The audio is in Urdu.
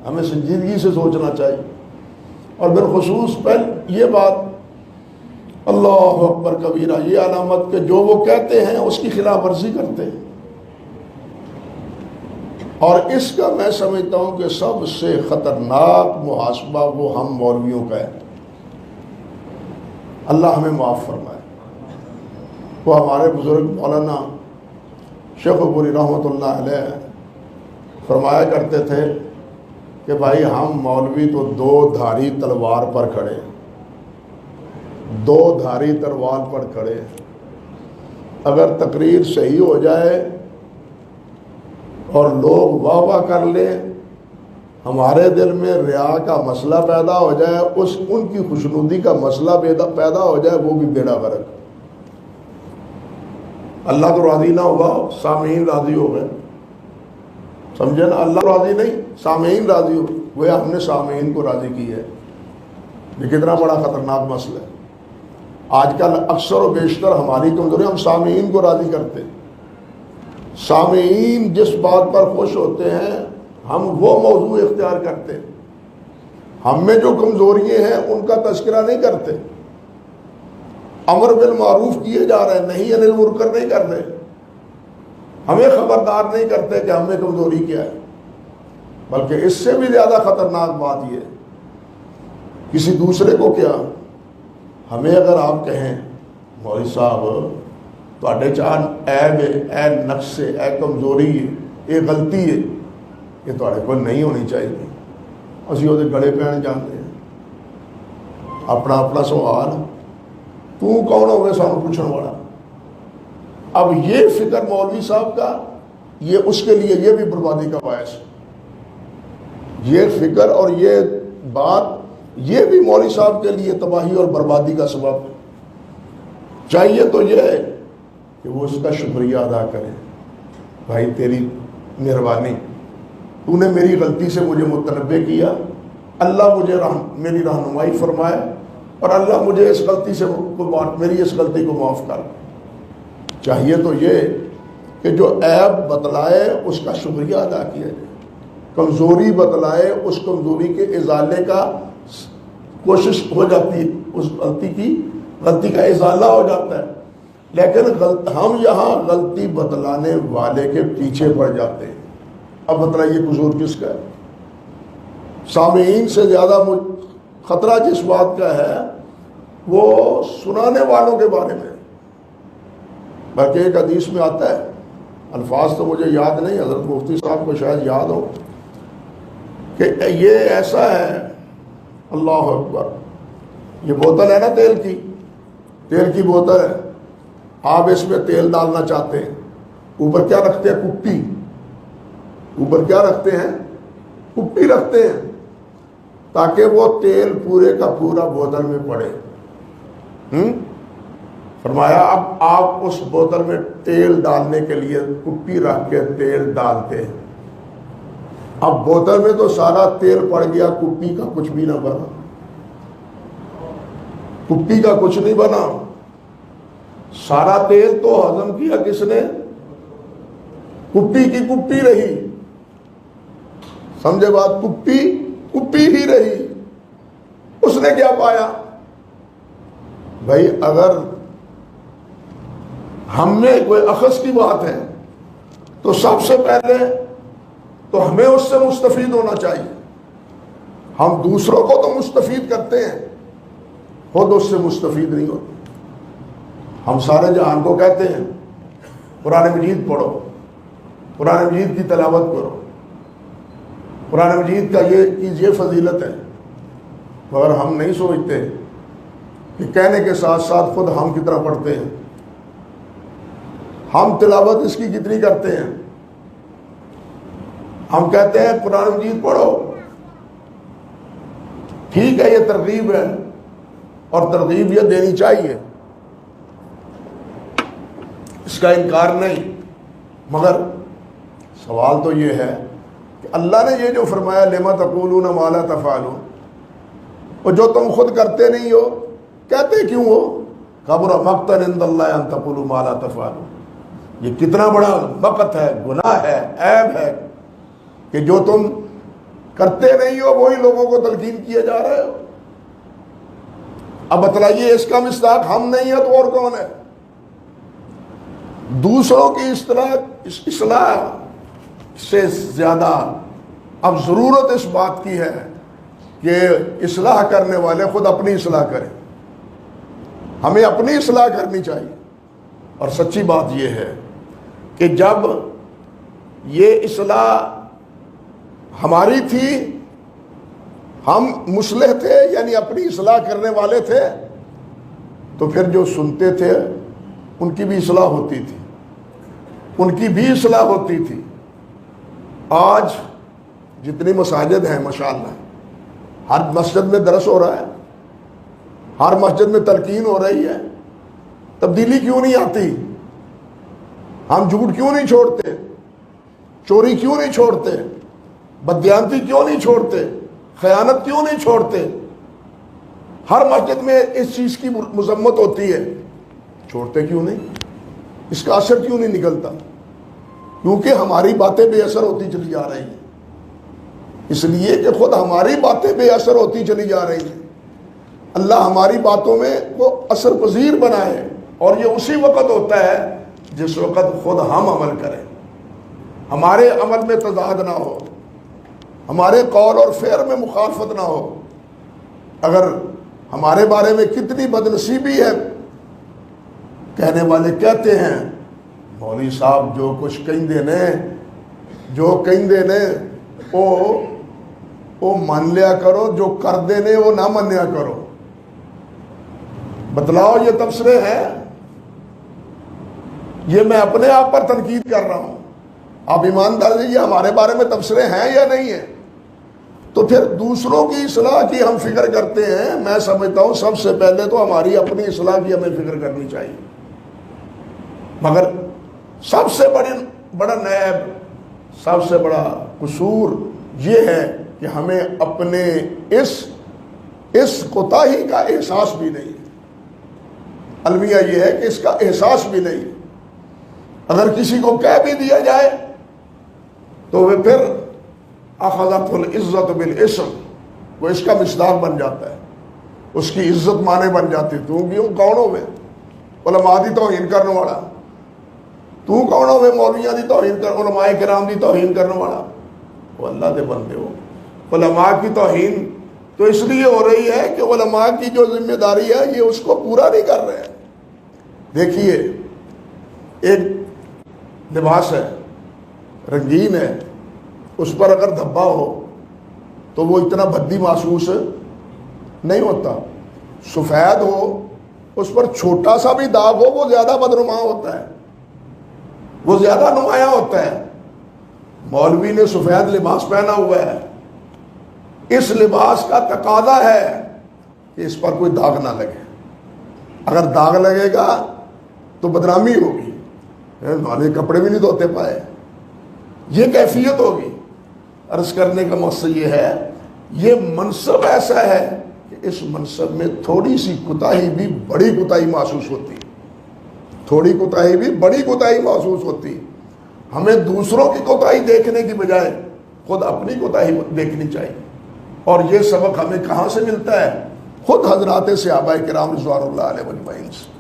ہمیں سنجیدگی سے سوچنا چاہیے. اور بالخصوص پہلے یہ بات اللہ اکبر کبیرہ، یہ علامت کہ جو وہ کہتے ہیں اس کی خلاف ورزی کرتے ہیں. اور اس کا میں سمجھتا ہوں کہ سب سے خطرناک محاسبہ وہ ہم مولویوں کا ہے. اللہ ہمیں معاف فرمائے. وہ ہمارے بزرگ مولانا شیخ پوری رحمۃ اللہ علیہ فرمایا کرتے تھے کہ بھائی ہم مولوی تو دو دھاری تلوار پر کھڑے، دو دھاری تلوار پر کھڑے. اگر تقریر صحیح ہو جائے اور لوگ واہ واہ کر لیں، ہمارے دل میں ریا کا مسئلہ پیدا ہو جائے، ان کی خوشنودی کا مسئلہ پیدا ہو جائے، وہ بھی بیڑا غرق. اللہ تو راضی نہ ہوگا، سامعین راضی ہو گئے. سمجھے نا؟ اللہ راضی نہیں، سامعین راضی ہو گئے. ہم نے سامعین کو راضی کی ہے. یہ کتنا بڑا خطرناک مسئلہ ہے. آج کل اکثر و بیشتر ہماری کمزوری، ہم سامعین کو راضی کرتے. سامعین جس بات پر خوش ہوتے ہیں ہم وہ موضوع اختیار کرتے. ہم میں جو کمزوریاں ہیں ان کا تذکرہ نہیں کرتے. امر بالمعروف کیے جا رہے ہیں، نہیں انل منکر نہیں کر رہے. ہمیں خبردار نہیں کرتے کہ ہم میں کمزوری کیا ہے. بلکہ اس سے بھی زیادہ خطرناک بات یہ ہے، کسی دوسرے کو کیا، ہمیں اگر آپ کہیں مولوی صاحب تواڈے چاہ عیب ہے، اے نقص ہے، اے کمزوری ہے، یہ غلطی ہے، یہ تواڈے کو نہیں ہونی چاہیے، اسی وہ گڑے پہن جاتے ہیں. اپنا اپنا سوال، تو کون ہو گئے سانو پوچھنے والا؟ اب یہ فکر مولوی صاحب کا، یہ اس کے لیے یہ بھی بربادی کا باعث ہے. یہ فکر اور یہ بات یہ بھی مولوی صاحب کے لیے تباہی اور بربادی کا سبب ہے. چاہیے تو یہ ہے کہ وہ اس کا شکریہ ادا کرے. بھائی تیری مہربانی، تو نے میری غلطی سے مجھے متنبہ کیا، اللہ مجھے میری رہنمائی فرمائے، اور اللہ مجھے اس غلطی سے میری اس غلطی کو معاف کر. چاہیے تو یہ کہ جو عیب بتلائے اس کا شکریہ ادا کیا جائے، کمزوری بتلائے اس کمزوری کے ازالے کا کوشش ہو جاتی ہے، اس غلطی کا ازالہ ہو جاتا ہے. لیکن ہم یہاں غلطی بتلانے والے کے پیچھے پڑ جاتے ہیں. اب بتلائیے قصور کس کا ہے؟ سامعین سے زیادہ خطرہ جس بات کا ہے وہ سنانے والوں کے بارے میں. بلکہ ایک حدیث میں آتا ہے، الفاظ تو مجھے یاد نہیں، حضرت مفتی صاحب کو شاید یاد ہو، کہ یہ ایسا ہے، اللہ اکبر، یہ بوتل ہے نا تیل کی بوتل ہے، آپ اس میں تیل ڈالنا چاہتے ہیں، اوپر کیا رکھتے ہیں؟ کپی. اوپر کیا رکھتے ہیں؟ کپی رکھتے ہیں، تاکہ وہ تیل پورے کا پورا بوتل میں پڑے. فرمایا اب آپ اس بوتل میں تیل ڈالنے کے لیے کپی رکھ کے تیل ڈالتے ہیں. اب بوتل میں تو سارا تیل پڑ گیا، کپی کا کچھ بھی نہ بنا، کپی کا کچھ نہیں بنا. سارا تیل تو ہضم کیا کس نے؟ کپی کی کپی رہی. سمجھے بات؟ کپی ہی رہی. اس نے کیا پایا؟ بھائی اگر ہم میں کوئی اخذ کی بات ہے تو سب سے پہلے تو ہمیں اس سے مستفید ہونا چاہیے. ہم دوسروں کو تو مستفید کرتے ہیں، خود اس سے مستفید نہیں ہوتے. ہم سارے جہان کو کہتے ہیں قرآن مجید پڑھو، قرآن مجید کی تلاوت کرو، قرآن مجید کا یہ فضیلت ہے، مگر ہم نہیں سوچتے کہ کہنے کے ساتھ ساتھ خود ہم کتنا پڑھتے ہیں، ہم تلاوت اس کی کتنی کرتے ہیں. ہم کہتے ہیں قرآن مجید پڑھو، ٹھیک ہے یہ ترغیب ہے اور ترغیب یہ دینی چاہیے، اس کا انکار نہیں، مگر سوال تو یہ ہے کہ اللہ نے یہ جو فرمایا لما تقولون ما لا تفعلون، اور جو تم خود کرتے نہیں ہو کہتے کیوں ہو؟ کبر مقتا عند اللہ ان تقولوا ما لا تفعلون. یہ کتنا بڑا مقت ہے، گناہ ہے، عیب ہے کہ جو تم کرتے نہیں ہو وہی لوگوں کو تلقین کیے جا رہے ہو. اب بتلائیے اس کا مصداق ہم نہیں ہے تو اور کون ہے؟ دوسروں کی اصلاح سے زیادہ اب ضرورت اس بات کی ہے کہ اصلاح کرنے والے خود اپنی اصلاح کریں. ہمیں اپنی اصلاح کرنی چاہیے. اور سچی بات یہ ہے کہ جب یہ اصلاح ہماری تھی، ہم مصلح تھے یعنی اپنی اصلاح کرنے والے تھے، تو پھر جو سنتے تھے ان کی بھی اصلاح ہوتی تھی، ان کی بھی اصلاح ہوتی تھی. آج جتنی مساجد ہیں ماشاءاللہ، ہر مسجد میں درس ہو رہا ہے، ہر مسجد میں تلقین ہو رہی ہے، تبدیلی کیوں نہیں آتی؟ ہم جھوٹ کیوں نہیں چھوڑتے؟ چوری کیوں نہیں چھوڑتے؟ بددیانتی کیوں نہیں چھوڑتے؟ خیانت کیوں نہیں چھوڑتے؟ ہر مسجد میں اس چیز کی مذمت ہوتی ہے، چھوڑتے کیوں نہیں؟ اس کا اثر کیوں نہیں نکلتا؟ کیونکہ ہماری باتیں بے اثر ہوتی چلی جا رہی ہیں. اس لیے کہ خود ہماری باتیں بے اثر ہوتی چلی جا رہی ہیں. اللہ ہماری باتوں میں وہ اثر پذیر بنائے، اور یہ اسی وقت ہوتا ہے جس وقت خود ہم عمل کریں، ہمارے عمل میں تضاد نہ ہو، ہمارے قول اور فعل میں مخالفت نہ ہو. اگر ہمارے بارے میں کتنی بدنصیبی ہے، کہنے والے کہتے ہیں مولوی صاحب جو کچھ کہیں نے وہ مان لیا کرو، جو کر دینے وہ نہ منیا کرو. بتلاؤ یہ تبصرے ہیں؟ یہ میں اپنے آپ پر تنقید کر رہا ہوں. آپ ایماندار یہ ہمارے بارے میں تبصرے ہیں یا نہیں ہیں؟ تو پھر دوسروں کی اصلاح کی ہم فکر کرتے ہیں. میں سمجھتا ہوں سب سے پہلے تو ہماری اپنی اصلاح کی ہمیں فکر کرنی چاہیے. مگر سب سے بڑا نیب، سب سے بڑا قصور یہ ہے کہ ہمیں اپنے اس کوتاہی کا احساس بھی نہیں. المیہ یہ ہے کہ اس کا احساس بھی نہیں. اگر کسی کو کہہ بھی دیا جائے تو وہ پھر اخذت العزت بالاسم، وہ اس کا مصداق بن جاتا ہے، اس کی عزت مانے بن جاتی. تو کیوں کون ہو میں علماء دی توہین کرنے والا؟ تو کون ہو میں مولویاں دی توہین علماء کرام دی توہین کرنے والا؟ وہ اللہ دے بندے ہو. علماء کی توہین تو اس لیے ہو رہی ہے کہ علماء کی جو ذمہ داری ہے یہ اس کو پورا نہیں کر رہے ہیں. دیکھیے ایک لباس ہے، رنگین ہے، اس پر اگر دھبا ہو تو وہ اتنا بھدی محسوس نہیں ہوتا. سفید ہو اس پر چھوٹا سا بھی داغ ہو وہ زیادہ بدنما ہوتا ہے، وہ زیادہ نمایاں ہوتا ہے. مولوی نے سفید لباس پہنا ہوا ہے، اس لباس کا تقاضا ہے کہ اس پر کوئی داغ نہ لگے. اگر داغ لگے گا تو بدنامی ہوگی، والے کپڑے بھی نہیں دھوتے پائے، یہ کیفیت ہوگی. عرض کرنے کا مقصد یہ ہے، یہ منصب ایسا ہے کہ اس منصب میں تھوڑی سی کوتاہی بھی بڑی کوتاہی محسوس ہوتی، تھوڑی کوتاہی بھی بڑی کوتاہی محسوس ہوتی. ہمیں دوسروں کی کوتاہی دیکھنے کی بجائے خود اپنی کوتاہی دیکھنی چاہیے. اور یہ سبق ہمیں کہاں سے ملتا ہے؟ خود حضرات صحابہ کرام رضوان اللہ علیہ اجمعین سے.